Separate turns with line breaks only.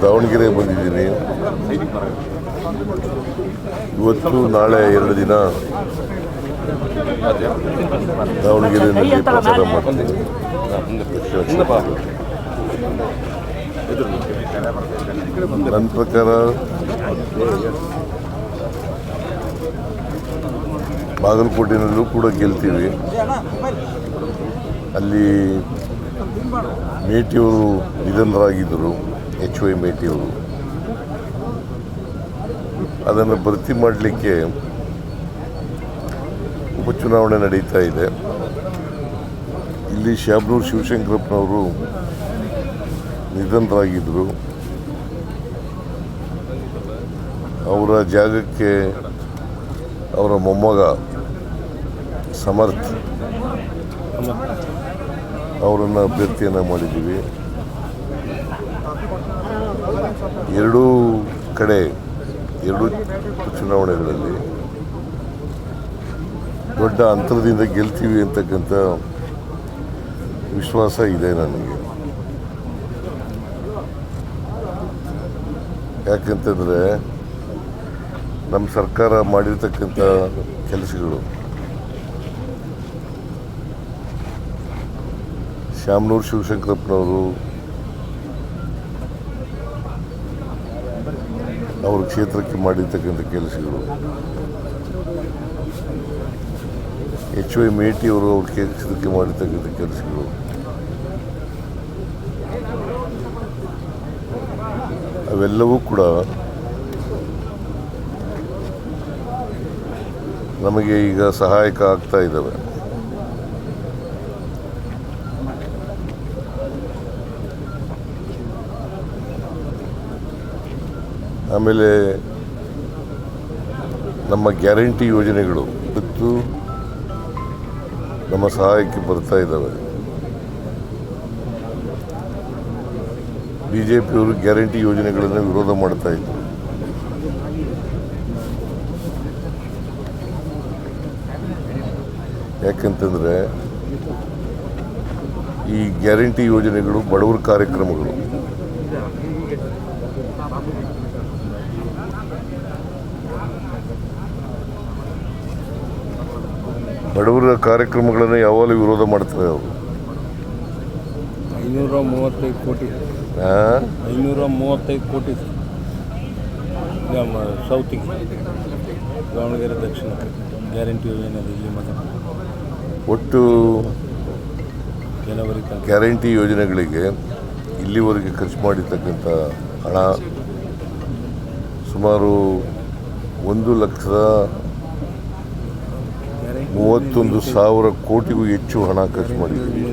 ದಾವಣಗೆರೆ ಬಂದಿದ್ದೀನಿ. ಇವತ್ತು ನಾಳೆ 2 ದಿನ ದಾವಣಗೆರೆಯಲ್ಲಿ ಪ್ರಚಾರ ಮಾಡ್ತೀನಿ. ನನ್ನ ಪ್ರಕಾರ ಬಾಗಲಕೋಟೆನಲ್ಲೂ ಕೂಡ ಗೆಲ್ತೀವಿ. ಅಲ್ಲಿ ಮೇಟಿಯವರು ನಿಧನರಾಗಿದ್ದರು, HY ಮೇಟಿಯವರು. ಅದನ್ನು ಭರ್ತಿ ಮಾಡಲಿಕ್ಕೆ ಉಪಚುನಾವಣೆ ನಡೀತಾ ಇದೆ. ಇಲ್ಲಿ ಶಾಬ್ನೂರು ಶಿವಶಂಕರಪ್ಪನವರು ನಿಧನರಾಗಿದ್ದರು. ಅವರ ಜಾಗಕ್ಕೆ ಅವರ ಮೊಮ್ಮಗ ಸಮರ್ಥ್ ಅವರನ್ನು ಅಭ್ಯರ್ಥಿಯನ್ನು ಮಾಡಿದ್ದೀವಿ. ಎರಡೂ ಚುನಾವಣೆಗಳಲ್ಲಿ ದೊಡ್ಡ ಅಂತರದಿಂದ ಗೆಲ್ತೀವಿ ಅಂತಕ್ಕಂಥ ವಿಶ್ವಾಸ ಇದೆ ನನಗೆ. ಯಾಕಂತಂದರೆ ನಮ್ಮ ಸರ್ಕಾರ ಮಾಡಿರ್ತಕ್ಕಂಥ ಕೆಲಸಗಳು, ಶಾಮನೂರು ಶಿವಶಂಕರಪ್ಪನವರು ಅವ್ರ ಕ್ಷೇತ್ರಕ್ಕೆ ಮಾಡಿರ್ತಕ್ಕಂಥ ಕೆಲಸಗಳು, HY ಮೇಟಿಯವರು ಅವ್ರ ಕ್ಷೇತ್ರಕ್ಕೆ ಮಾಡಿರ್ತಕ್ಕಂಥ ಕೆಲಸಗಳು, ಅವೆಲ್ಲವೂ ಕೂಡ ನಮಗೆ ಈಗ ಸಹಾಯಕ ಆಗ್ತಾ ಇದ್ದಾವೆ. ಆಮೇಲೆ ನಮ್ಮ ಗ್ಯಾರಂಟಿ ಯೋಜನೆಗಳು ಇವತ್ತು ನಮ್ಮ ಸಹಾಯಕ್ಕೆ ಬರ್ತಾ ಇದ್ದಾವೆ. BJPಯವರು ಗ್ಯಾರಂಟಿ ಯೋಜನೆಗಳನ್ನು ವಿರೋಧ ಮಾಡ್ತಾ ಇದ್ರು. ಯಾಕಂತಂದರೆ ಈ ಗ್ಯಾರಂಟಿ ಯೋಜನೆಗಳು ಬಡವರ ಕಾರ್ಯಕ್ರಮಗಳು. ಬಡವರ ಕಾರ್ಯಕ್ರಮಗಳನ್ನು ಯಾವಾಗಲೂ ವಿರೋಧ ಮಾಡ್ತಾರೆ ಅವರು.
535 ಕೋಟಿ 535 ಕೋಟಿ ಸೌತಿಗೆ ದಾವಣಗೆರೆ ದಕ್ಷಿಣ ಗ್ಯಾರಂಟಿ ಯೋಜನೆ ಇಲ್ಲಿ
ಒಟ್ಟು
ಜನವರಿ
ಗ್ಯಾರಂಟಿ ಯೋಜನೆಗಳಿಗೆ ಇಲ್ಲಿವರೆಗೆ ಖರ್ಚು ಮಾಡಿರ್ತಕ್ಕಂಥ ಹಣ ಸುಮಾರು 1,31,000 ಕೋಟಿಗೂ ಹೆಚ್ಚು ಹಣ ಖರ್ಚು ಮಾಡಿದ್ದೀವಿ.